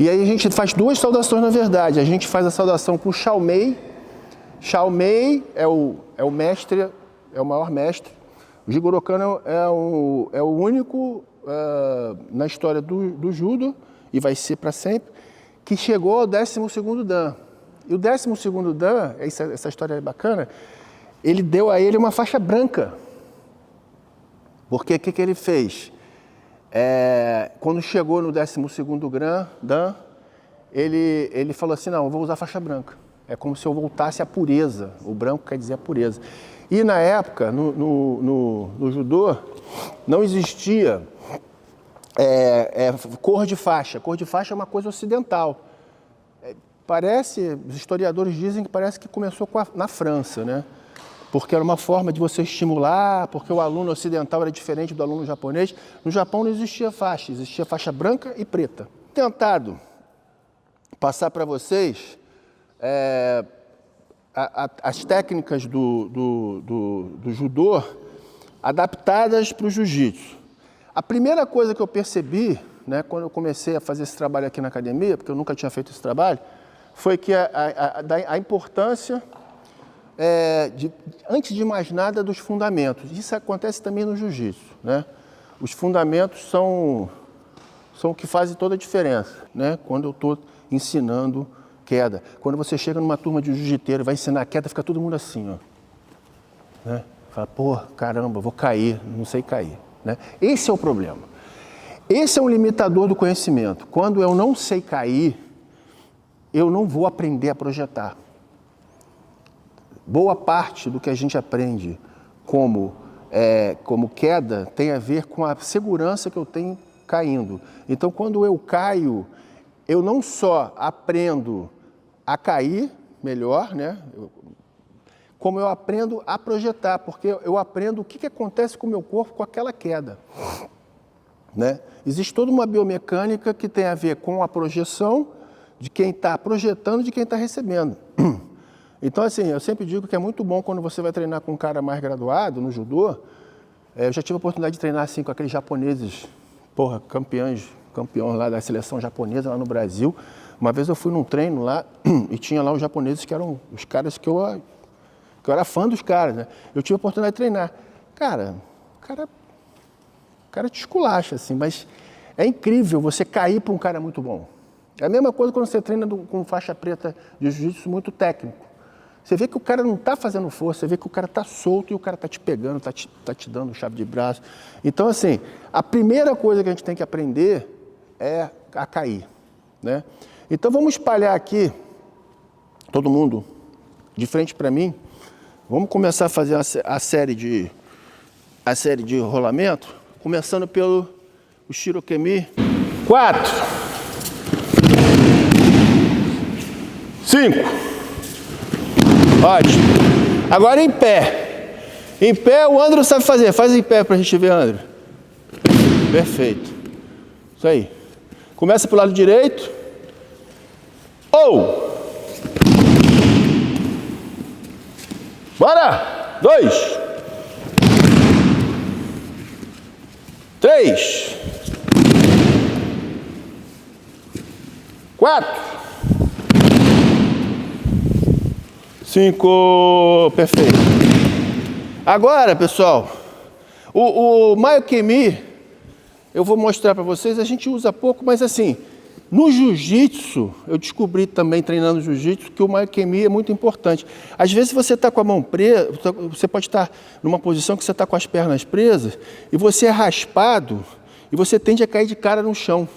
E aí a gente faz duas saudações, na verdade. A gente faz a saudação para o Xiao Mei. Xiao Mei é o mestre, é o maior mestre. O Jigoro Kano é o único na história do judo, e vai ser para sempre, que chegou ao 12º Dan. E o 12º Dan, essa história é bacana, ele deu a ele uma faixa branca. Porque o que ele fez? Quando chegou no 12º Dan, ele falou assim, não, eu vou usar faixa branca. É como se eu voltasse à pureza. O branco quer dizer a pureza. E na época, no judô, não existia cor de faixa. Cor de faixa é uma coisa ocidental. Os historiadores dizem que parece que começou na França, né? Porque era uma forma de você estimular, porque o aluno ocidental era diferente do aluno japonês. No Japão não existia faixa, existia faixa branca e preta. Tentado passar para vocês as técnicas do judô adaptadas para o jiu-jitsu. A primeira coisa que eu percebi, né, quando eu comecei a fazer esse trabalho aqui na academia, porque eu nunca tinha feito esse trabalho, foi que a importância, antes de mais nada, dos fundamentos. Isso acontece também no jiu-jitsu, né? Os fundamentos são o que fazem toda a diferença, né? Quando eu estou ensinando queda. Quando você chega numa turma de jiu-jiteiro e vai ensinar queda, fica todo mundo assim, ó. Né? Fala, pô, caramba, vou cair, não sei cair. Né? Esse é o problema. Esse é um limitador do conhecimento. Quando eu não sei cair, eu não vou aprender a projetar. Boa parte do que a gente aprende como queda tem a ver com a segurança que eu tenho caindo. Então, quando eu caio, eu não só aprendo a cair melhor, né? Como eu aprendo a projetar, porque eu aprendo o que acontece com o meu corpo com aquela queda. Né? Existe toda uma biomecânica que tem a ver com a projeção de quem está projetando e de quem está recebendo. Então, assim, eu sempre digo que é muito bom quando você vai treinar com um cara mais graduado no judô. Eu já tive a oportunidade de treinar assim com aqueles japoneses, campeões lá da seleção japonesa lá no Brasil. Uma vez eu fui num treino lá e tinha lá os japoneses que eram os caras que eu era fã dos caras, né? Eu tive a oportunidade de treinar. Cara, o cara te esculacha, assim, mas é incrível você cair para um cara muito bom. É a mesma coisa quando você treina com faixa preta de jiu-jitsu muito técnico. Você vê que o cara não está fazendo força, você vê que o cara está solto e o cara está te pegando, está te dando chave de braço. Então, assim, a primeira coisa que a gente tem que aprender é a cair, né? Então, vamos espalhar aqui, todo mundo de frente para mim. Vamos começar a fazer a série de rolamento, começando pelo Shirokemi. 4, 5. Ótimo. Agora em pé. Em pé o André sabe fazer. Faz em pé para a gente ver, André. Perfeito. Isso aí. Começa pro lado direito. Bora! 2, 3, 4, 5. Perfeito. Agora, pessoal, o Myokemi, eu vou mostrar para vocês, a gente usa pouco, mas assim, no jiu-jitsu, eu descobri também, treinando jiu-jitsu, que o Myokemi é muito importante. Às vezes você está com a mão presa, você pode estar numa posição que você está com as pernas presas, e você é raspado, e você tende a cair de cara no chão.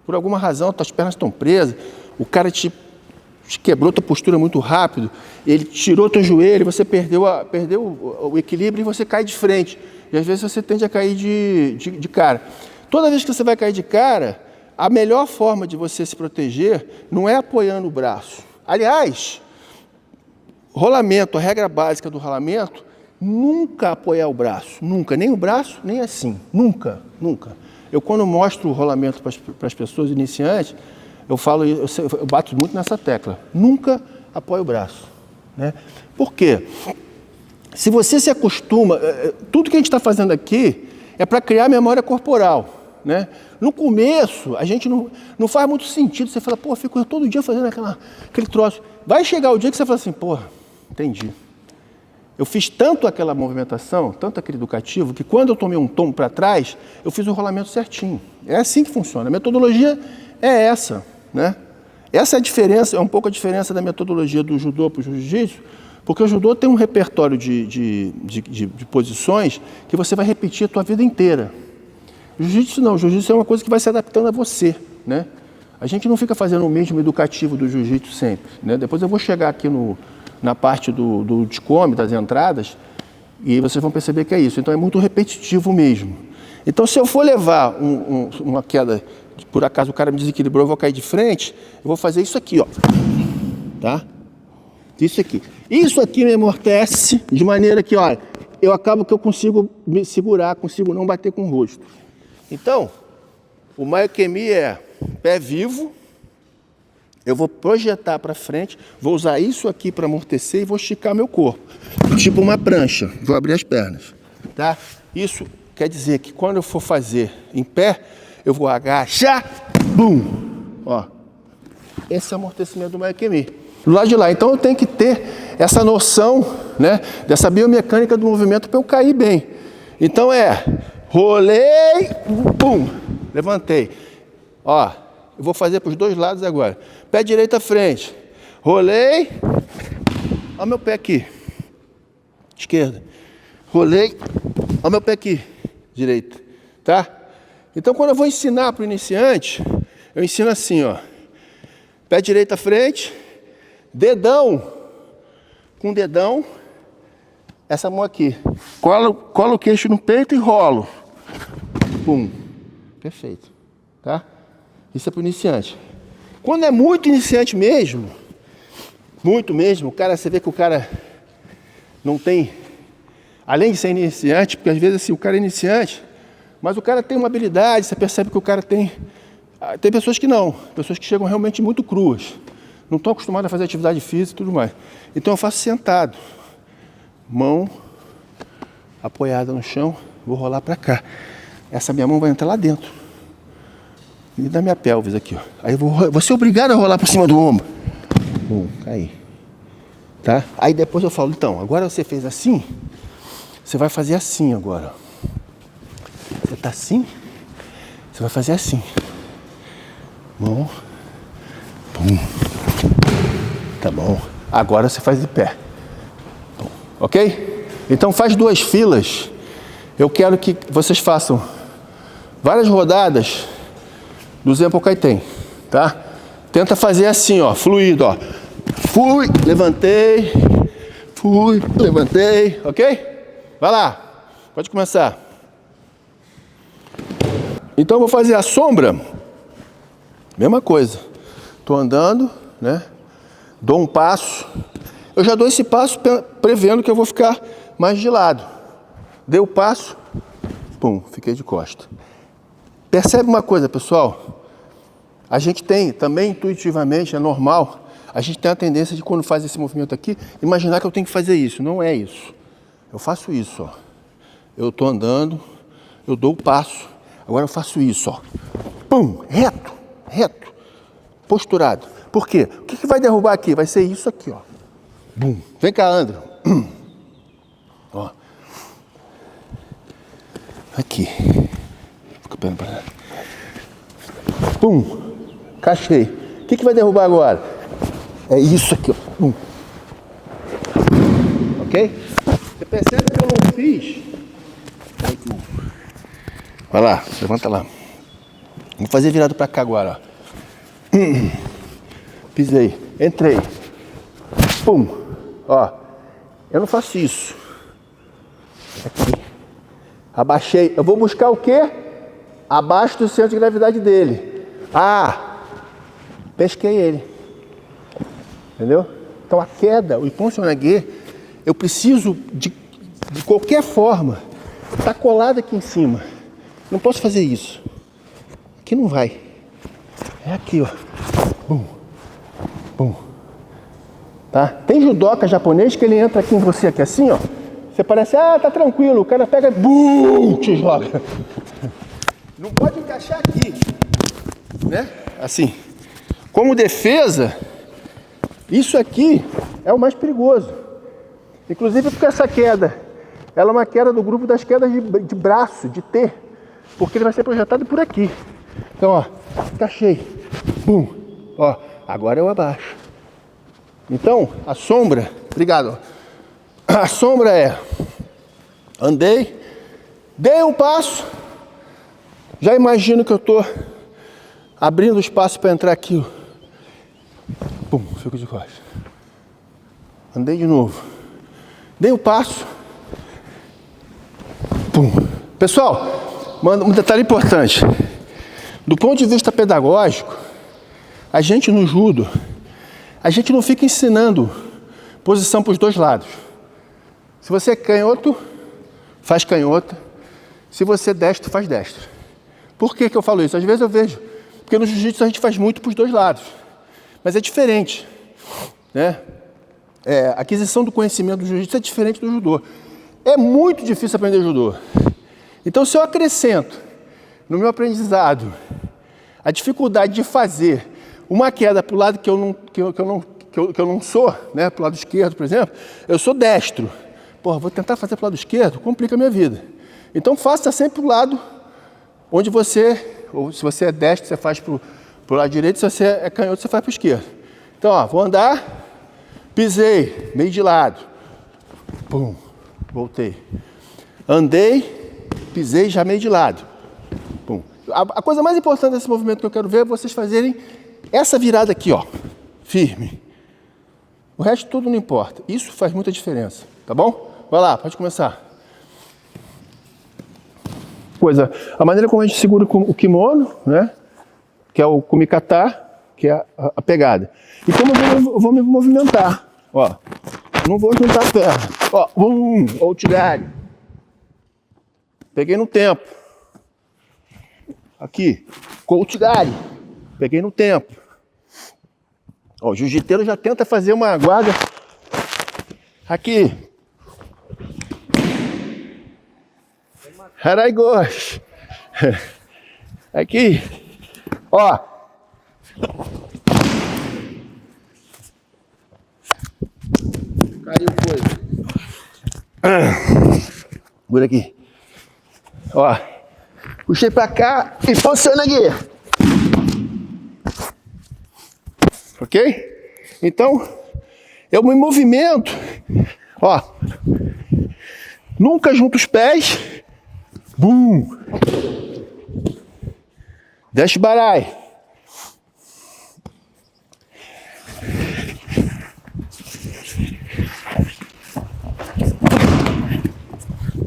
Por alguma razão, suas pernas estão presas, o cara te quebrou tua postura muito rápido, ele tirou teu joelho, você perdeu o equilíbrio e você cai de frente. E às vezes você tende a cair de cara. Toda vez que você vai cair de cara, a melhor forma de você se proteger não é apoiando o braço. Aliás, rolamento, a regra básica do rolamento, nunca apoiar o braço. Nunca, nem o braço, nem assim. Nunca, nunca. Eu, quando mostro o rolamento para as pessoas iniciantes, eu bato muito nessa tecla. Nunca apoie o braço. Né? Por quê? Se você se acostuma, tudo que a gente está fazendo aqui é para criar memória corporal. né? No começo, a gente não faz muito sentido. Você fala, pô, fico todo dia fazendo aquele troço. Vai chegar o dia que você fala assim, pô, entendi. Eu fiz tanto aquela movimentação, tanto aquele educativo, que quando eu tomei um tombo para trás, eu fiz o rolamento certinho. É assim que funciona. A metodologia é essa, né? Essa é a diferença, é um pouco a diferença da metodologia do judô para o jiu-jitsu, porque o judô tem um repertório de posições que você vai repetir a tua vida inteira. O jiu-jitsu não, o jiu-jitsu é uma coisa que vai se adaptando a você, né? A gente não fica fazendo o mesmo educativo do jiu-jitsu sempre, né? Depois eu vou chegar aqui na parte do Chikome, das entradas, e vocês vão perceber que é isso. Então é muito repetitivo mesmo. Então se eu for levar uma queda, por acaso o cara me desequilibrou, eu vou cair de frente, eu vou fazer isso aqui, ó. Tá? Isso aqui. Isso aqui me amortece de maneira que, olha, eu acabo que eu consigo me segurar, consigo não bater com o rosto. Então, o Maiokemi é pé vivo, eu vou projetar para frente, vou usar isso aqui para amortecer e vou esticar meu corpo. Tipo uma prancha, vou abrir as pernas, tá? Isso quer dizer que quando eu for fazer em pé, eu vou agachar, bum, ó. Esse é o amortecimento do Maiokemi. Do lado de lá, então eu tenho que ter essa noção, né, dessa biomecânica do movimento para eu cair bem. Então rolei, pum, levantei. Ó, eu vou fazer para os dois lados agora. Pé direito à frente. Rolei. Olha meu pé aqui. Esquerda. Rolei. Olha meu pé aqui. Direito. Tá? Então, quando eu vou ensinar para o iniciante, eu ensino assim, ó. Pé direito à frente. Dedão. Com dedão. Essa mão aqui. Colo o queixo no peito e rolo. Pum. Perfeito. Tá? Isso é para o iniciante. Quando é muito iniciante mesmo, muito mesmo, você vê que o cara não tem, além de ser iniciante, porque às vezes assim, o cara é iniciante, mas o cara tem uma habilidade, você percebe que o cara tem pessoas que não, pessoas que chegam realmente muito cruas, não estão acostumadas a fazer atividade física e tudo mais. Então eu faço sentado, mão apoiada no chão, vou rolar para cá. Essa minha mão vai entrar lá dentro. E da minha pelvis aqui, ó. Aí eu vou ser obrigado a rolar por cima do ombro. Caí. Tá? Aí depois eu falo, então, agora você fez assim, você vai fazer assim agora. Você tá assim, você vai fazer assim. Mão. Pum. Tá bom. Agora você faz de pé. Pum. Ok? Então faz 2 filas. Eu quero que vocês façam várias rodadas do Zenpo Kaiten, tá? Tenta fazer assim, ó, fluido, ó. Fui, levantei, ok? Vai lá, pode começar. Então eu vou fazer a sombra, mesma coisa. Tô andando, né? Dou um passo. Eu já dou esse passo prevendo que eu vou ficar mais de lado. Dei o passo, pum, fiquei de costa. Percebe uma coisa, pessoal? A gente tem também intuitivamente, é normal, a gente tem a tendência de quando faz esse movimento aqui, imaginar que eu tenho que fazer isso. Não é isso. Eu faço isso, ó. Eu tô andando, eu dou o passo, agora eu faço isso, ó. Pum, reto, posturado. Por quê? O que vai derrubar aqui? Vai ser isso aqui, ó. Bum. Vem cá, André. Ó. Aqui. Fica bem para. Pum. Cachei. O que vai derrubar agora? É isso aqui, ó. Pum. Ok? Você percebe que eu não fiz? Vai lá, levanta lá. Vou fazer virado para cá agora, ó. Pisei, entrei. Pum. Ó. Eu não faço isso. Aqui. Abaixei. Eu vou buscar o quê? Abaixo do centro de gravidade dele. Ah! Pesquei ele. Entendeu? Então a queda, o Ippon Seoinage, eu preciso de qualquer forma estar colado aqui em cima. Não posso fazer isso. Aqui não vai. É aqui, ó. Bum. Bum. Tá? Tem judoca japonês que ele entra aqui em você, aqui assim, ó. Você parece, tá tranquilo. O cara pega e bum, te joga. Não pode encaixar aqui, né? Assim, como defesa, isso aqui é o mais perigoso. Inclusive porque essa queda, ela é uma queda do grupo das quedas de braço, de T, porque ele vai ser projetado por aqui. Então, ó, encaixei, bum, ó, agora eu abaixo. Então, a sombra, obrigado, a sombra é, andei, dei um passo, já imagino que eu tô abrindo espaço para entrar aqui, pum, fico de costas. Andei de novo, dei um passo, pum. Pessoal, um detalhe importante, do ponto de vista pedagógico, a gente no judo, a gente não fica ensinando posição para os dois lados. Se você é canhoto, faz canhota. Se você é destro, faz destro. Por que eu falo isso? Às vezes eu vejo, porque no jiu-jitsu a gente faz muito para os dois lados. Mas é diferente, né? A aquisição do conhecimento do jiu-jitsu é diferente do judô. É muito difícil aprender judô. Então, se eu acrescento no meu aprendizado a dificuldade de fazer uma queda para o lado que eu não sou, né? Para o lado esquerdo, por exemplo, eu sou destro. Porra, vou tentar fazer para o lado esquerdo, complica a minha vida. Então, faça sempre para o lado onde você, ou se você é destro, você faz para o lado direito, se você é canhoto, você faz para o esquerdo. Então, ó, vou andar, pisei, meio de lado, pum, voltei. Andei, pisei, já meio de lado, pum. A coisa mais importante desse movimento que eu quero ver é vocês fazerem essa virada aqui, ó, firme. O resto tudo não importa. Isso faz muita diferença, tá bom? Vai lá, pode começar. A maneira como a gente segura o kimono, né? Que é o kumikata, que é a pegada. E como eu vou me movimentar, ó. Não vou juntar a perna. Ó, outigari. Peguei no tempo. Aqui, outigari. Peguei no tempo. Ó, o jiu-jiteiro já tenta fazer uma guarda. Aqui. Haraigoshi. Aqui. Ó. Caiu coisa. Por aqui. Ó. Puxei pra cá e funciona aqui. Ok? Então, eu me movimento. Ó. Nunca junto os pés. Bum. Desce barai.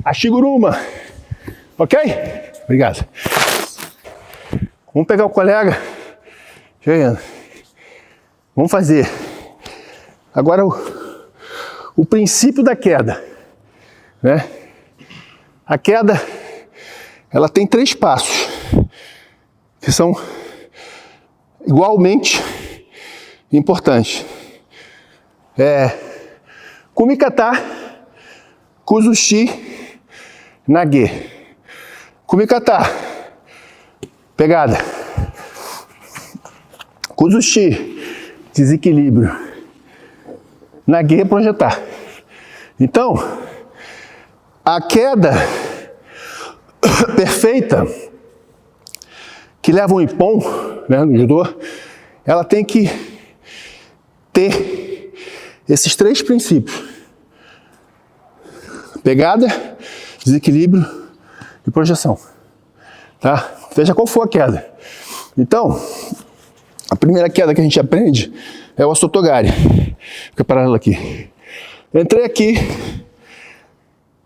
Ashiguruma. Ok? Obrigado. Vamos pegar o colega. Chegando. Vamos fazer. Agora o princípio da queda, né? A queda, ela tem 3 passos, que são igualmente importantes. Kumikata, Kuzushi, Nage. Kumikata, pegada. Kuzushi, desequilíbrio. Nage, projetar. Então, a queda perfeita, que leva um ippon, né, no judô, ela tem que ter esses 3 princípios. Pegada, desequilíbrio e projeção. Tá? Veja qual for a queda. Então, a primeira queda que a gente aprende é o Osotogari. Fica paralelo aqui. Entrei aqui.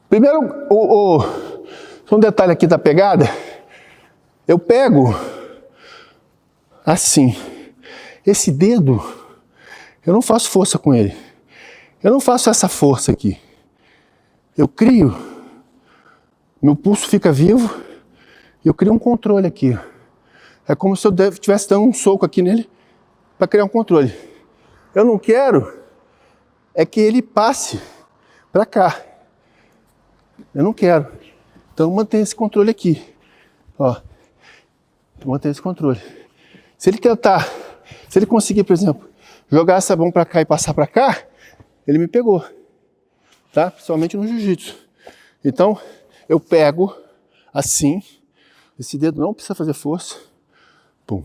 Primeiro, um detalhe aqui da pegada. Eu pego assim. Esse dedo, eu não faço força com ele. Eu não faço essa força aqui. Eu crio, meu pulso fica vivo e eu crio um controle aqui. É como se eu estivesse dando um soco aqui nele para criar um controle. Eu não quero é que ele passe para cá. Eu não quero. Então mantenha esse controle aqui. Ó. Manter esse controle. Se ele conseguir, por exemplo, jogar essa mão para cá e passar para cá, ele me pegou, tá? Principalmente no jiu-jitsu. Então, eu pego assim, esse dedo não precisa fazer força, pum.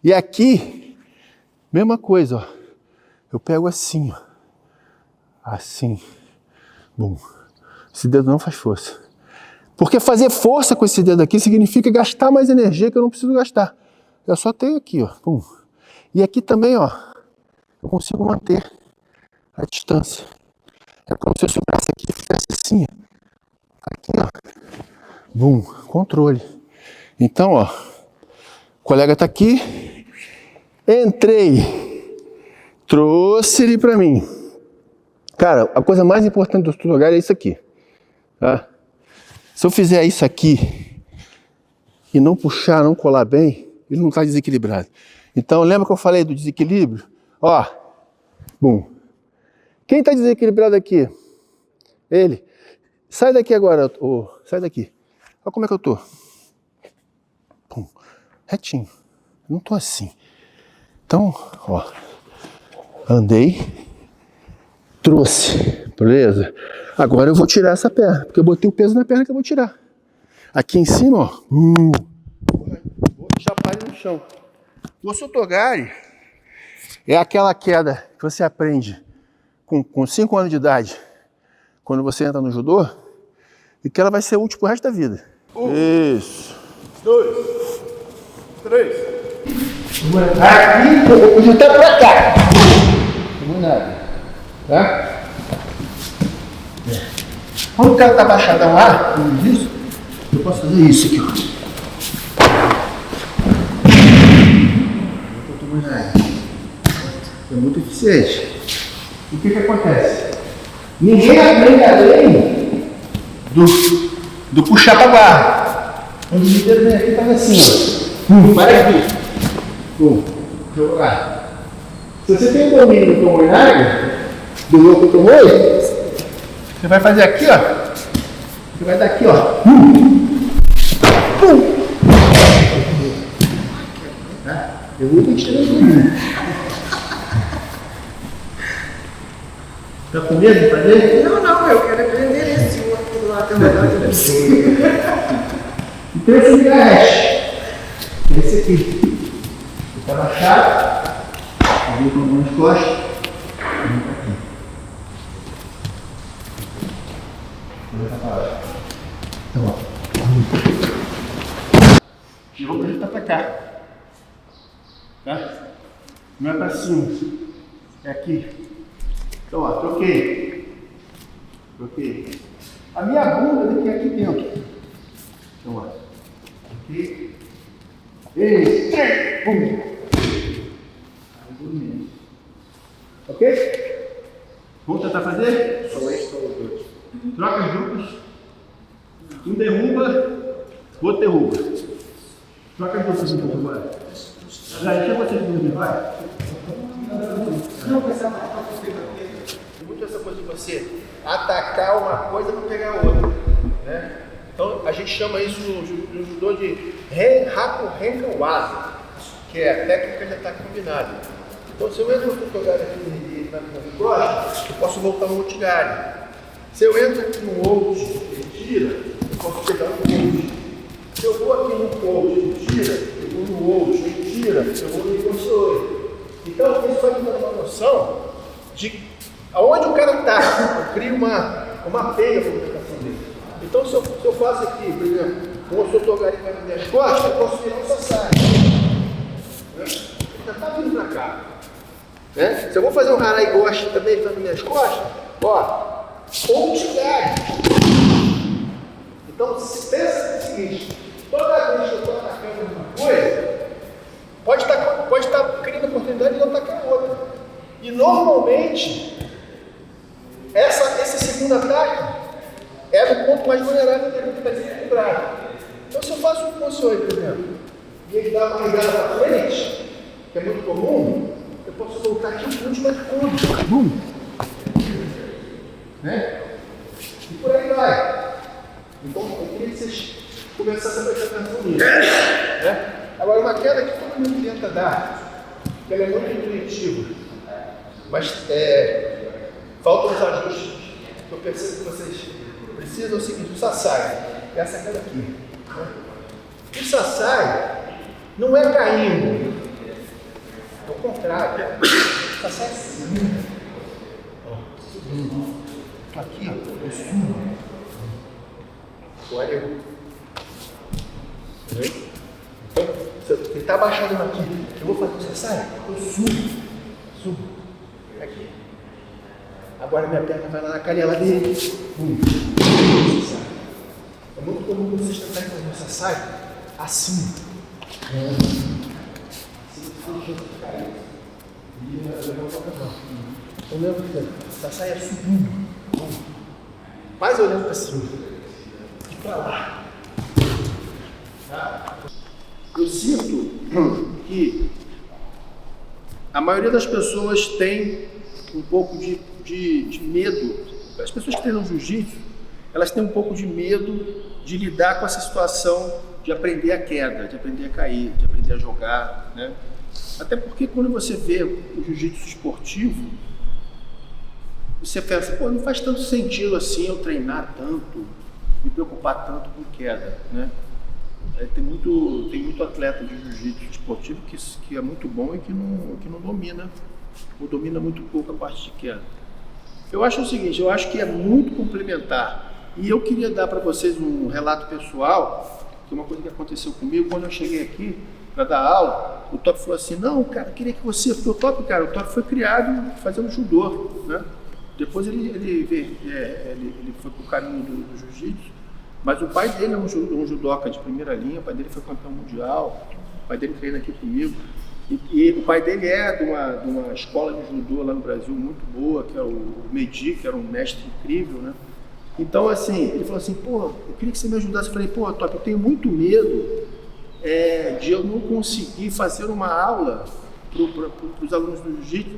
E aqui, mesma coisa, ó. Eu pego assim, ó. Assim, bum. Esse dedo não faz força. Porque fazer força com esse dedo aqui significa gastar mais energia que eu não preciso gastar. Eu só tenho aqui, ó. Pum. E aqui também, ó, eu consigo manter a distância. É como se eu sobrasse aqui e fizesse assim, ó. Aqui, ó. Bum. Controle. Então, ó. O colega tá aqui. Entrei. Trouxe ele pra mim. Cara, a coisa mais importante do lugar é isso aqui. Tá? Se eu fizer isso aqui e não puxar, não colar bem, ele não está desequilibrado. Então, lembra que eu falei do desequilíbrio? Ó, bum. Quem está desequilibrado aqui? Ele. Sai daqui agora, sai daqui. Olha como é que eu tô. Pum. Retinho. Eu não tô assim. Então, ó. Andei. Trouxe. Beleza? Agora eu vou tirar essa perna, porque eu botei o peso na perna que eu vou tirar. Aqui em cima, ó. Vou chapar ele no chão. O Osotogari é aquela queda que você aprende com 5 anos de idade, quando você entra no judô, e que ela vai ser útil pro resto da vida. 1, isso. 2, 3. Aqui, eu vou projetar pra cá. Não é nada. Tá? Quando o cara tá baixadão lá, isso, eu posso fazer isso aqui, ó. É muito eficiente. E o que acontece? Ninguém aprende além do puxar para barra. Onde o inteiro vem aqui e faz assim, ó. Vai aqui. Jogar. Se você tem o domínio do tomoinage, do louco tomoi, você vai fazer aqui, ó. Você vai dar aqui, ó. Eu vou ter que tirar o domínio. Tá com medo de fazer? Não, eu quero aprender esse outro lá também. Então esse aqui é hash. Esse aqui. Você tá baixado. Abrir com as mãos costas. Vem pra aqui. Então, ó. E vou projetar pra cá. Tá? Não é pra cima. É aqui. Então, ó, troquei. A minha bunda tem que ir aqui dentro. Então, ó. Aqui. Isso. 3. Pum. Ok? Vamos tentar fazer? Só este ou dois. Troca os grupos. Um derruba, o outro derruba. Troca os grupos um pouco agora. Já deixa você dormir, vai. Não, pensar muito essa coisa de você atacar uma coisa para pegar outra, né? Então a gente chama isso no judô de Haku Renkan Waza, que é a técnica de ataque combinado. Então se eu entro no Osotogari aqui na costa, eu posso voltar no Outigari. Se eu entro aqui no Outi e tira, eu posso pegar no Outi. Se eu vou aqui no Outi e tira, eu vou no Outi e tira, eu vou no Ikosoi. Então isso vai me dar uma noção de aonde o cara está. Eu crio uma peia para a movimentação dele. Então se eu faço aqui, por exemplo, um Osotogari nas minhas costas, eu posso virar um Sasai. Ele já está vindo para cá. Se eu vou fazer um Harai Goshi também nas minhas costas, ó, Outigari. Então se pensa o seguinte, toda vez que eu estou atacando uma coisa, pode estar criando a oportunidade de eu atacar outra. E normalmente, esse segundo ataque é no ponto mais vulnerável dele, que está desequilibrado. Então se eu faço um Kosoi, por exemplo, e ele dá uma ligada para frente, que é muito comum, eu posso voltar aqui um último de conta. Né? E por aí vai. Então eu queria que vocês começassem a prestar atenção nisso. Né? Agora, uma queda que todo mundo tenta dar, que ela é muito intuitiva, mas faltam os ajustes que eu percebo que vocês precisam. É o seguinte: o Sassai, essa queda aqui, né? O Sassai não é caindo, é o contrário. O Sassai é subindo. Subindo. Aqui, ó, eu subo. Olha eu. Então, se ele está abaixado aqui, eu vou fazer o Sassai, eu subo. Aqui. Agora minha perna vai lá na canela dele. É muito comum vocês tentarem fazer o Sassai assim. Eu lembro que o Sassai é subindo. Mais olhando para cima. E para lá. Tá? Eu sinto que a maioria das pessoas tem um pouco de medo. As pessoas que treinam jiu-jitsu, elas têm um pouco de medo de lidar com essa situação de aprender a queda, de aprender a cair, de aprender a jogar, né? Até porque quando você vê o jiu-jitsu esportivo, você pensa, pô, não faz tanto sentido assim eu treinar tanto, me preocupar tanto com queda, né? Tem muito atleta de jiu-jitsu esportivo que é muito bom e que não domina, ou domina muito pouco a parte de queda. Eu acho o seguinte, eu acho que é muito complementar. E eu queria dar para vocês um relato pessoal, que é uma coisa que aconteceu comigo. Quando eu cheguei aqui para dar aula, o Top falou assim: não, cara, queria que você... Porque o Top foi criado fazendo judô, né? Depois ele foi pro caminho do jiu-jitsu, mas o pai dele é um judoca de primeira linha, o pai dele foi campeão mundial, o pai dele treina aqui comigo. E o pai dele é de uma escola de judô lá no Brasil muito boa, que é o Medi, que era um mestre incrível, né? Então, assim, ele falou assim: pô, eu queria que você me ajudasse. Eu falei: pô, Top, eu tenho muito medo de eu não conseguir fazer uma aula para os alunos do jiu-jitsu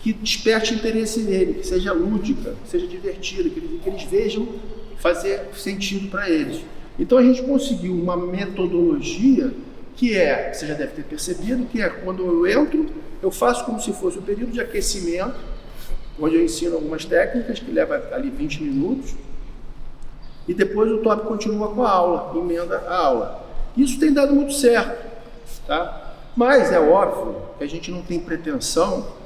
que desperte interesse nele, que seja lúdica, que seja divertida, que eles vejam fazer sentido para eles. Então a gente conseguiu uma metodologia que você já deve ter percebido, que é quando eu entro, eu faço como se fosse um período de aquecimento, onde eu ensino algumas técnicas que leva ali 20 minutos, e depois o Top continua com a aula, emenda a aula. Isso tem dado muito certo, tá? Mas é óbvio que a gente não tem pretensão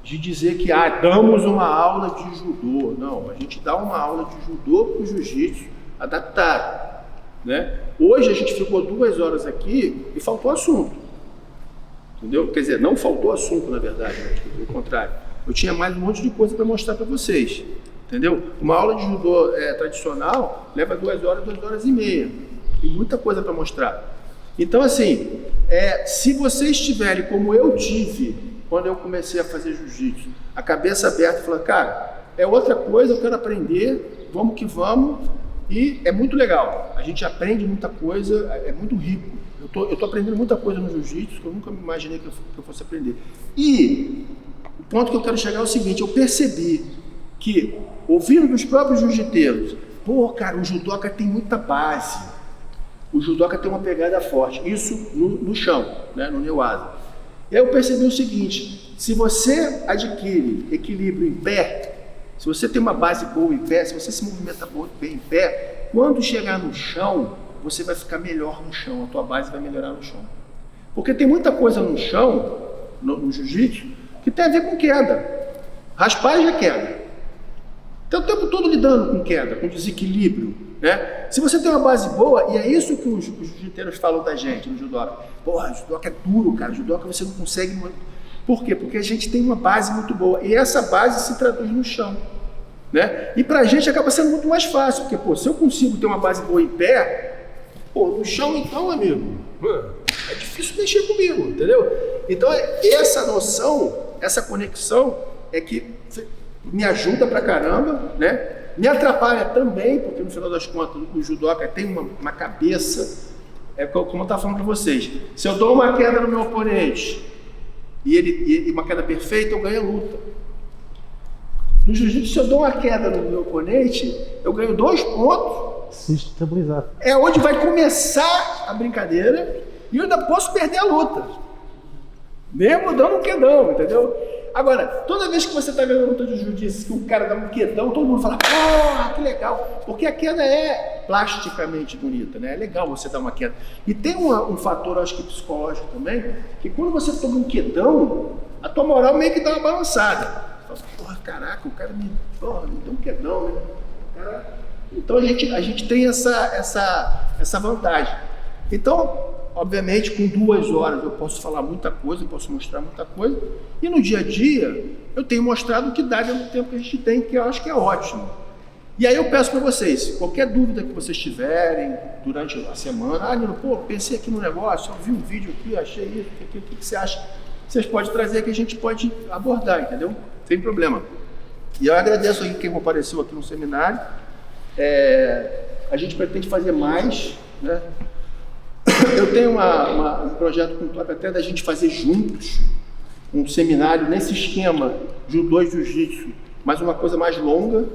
de dizer que damos uma aula de judô. Não, a gente dá uma aula de judô para o jiu-jitsu adaptado, né? Hoje a gente ficou 2 horas aqui e faltou assunto, entendeu? Quer dizer, não faltou assunto, na verdade, né? Pelo contrário, eu tinha mais um monte de coisa para mostrar para vocês, entendeu? Uma aula de judô tradicional leva 2 horas, 2 horas e meia, tem muita coisa para mostrar. Então, assim, se vocês tiverem, como eu tive quando eu comecei a fazer jiu-jitsu, a cabeça aberta e falar: cara, é outra coisa, eu quero aprender, vamos que vamos. E é muito legal, a gente aprende muita coisa, é muito rico. Eu tô aprendendo muita coisa no jiu-jitsu que eu nunca me imaginei que eu fosse aprender. E o ponto que eu quero chegar é o seguinte: eu percebi que, ouvindo dos próprios jiu-jiteiros, pô, cara, o judoca tem muita base, o judoca tem uma pegada forte, isso no chão, né, no neuasa. E aí eu percebi o seguinte: se você adquire equilíbrio em pé, se você tem uma base boa em pé, se você se movimenta bem em pé, quando chegar no chão, você vai ficar melhor no chão, a tua base vai melhorar no chão. Porque tem muita coisa no chão, no jiu-jitsu, que tem a ver com queda. Raspagem é queda. Então o tempo todo lidando com queda, com desequilíbrio, né? Se você tem uma base boa, e é isso que os jiu-jiteiros falam da gente no judoca. Porra, o judoca é duro, cara, o judoca você não consegue... Por quê? Porque a gente tem uma base muito boa, e essa base se traduz no chão, né? E pra gente acaba sendo muito mais fácil, porque, pô, se eu consigo ter uma base boa em pé, pô, no chão então, amigo, é difícil mexer comigo, entendeu? Então, essa noção, essa conexão é que me ajuda pra caramba, né? Me atrapalha também, porque no final das contas o judoca tem uma cabeça, como eu estava falando para vocês, se eu dou uma queda no meu oponente e uma queda perfeita, eu ganho a luta. No jiu-jitsu, se eu dou uma queda no meu oponente, eu ganho 2 pontos. Se estabilizar. É onde vai começar a brincadeira E eu ainda posso perder a luta, mesmo dando um quedão, entendeu? Agora, toda vez que você está vendo a luta de jiu-jitsu, que o cara dá um quedão, todo mundo fala, porra, que legal, porque a queda é plasticamente bonita, né? É legal você dar uma queda. E tem um fator, acho que psicológico também, que quando você toma um quedão, a tua moral meio que dá uma balançada. Você fala, porra, caraca, o cara me deu um quedão, né? Então a gente tem essa vantagem. Então, obviamente, com 2 horas eu posso falar muita coisa, eu posso mostrar muita coisa. E no dia a dia, eu tenho mostrado o que dá dentro do tempo que a gente tem, que eu acho que é ótimo. E aí eu peço para vocês, qualquer dúvida que vocês tiverem durante a semana, Nilo, pô, pensei aqui no negócio, eu vi um vídeo aqui, achei isso, o que você acha? Vocês podem trazer que a gente pode abordar, entendeu? Sem problema. E eu agradeço aí quem compareceu aqui no seminário. A gente pretende fazer mais, né? Eu tenho um projeto com o Top até da gente fazer juntos um seminário nesse esquema judô e jiu-jitsu, mas uma coisa mais longa,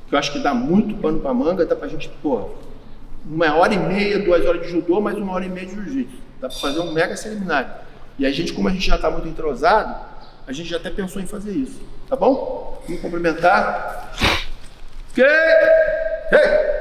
que eu acho que dá muito pano para manga, dá pra gente, 1h30, 2 horas de judô, mais 1h30 de jiu-jitsu. Dá para fazer um mega seminário. E a gente, como a gente já está muito entrosado, a gente já até pensou em fazer isso, tá bom? Vamos cumprimentar. Ok! Hey!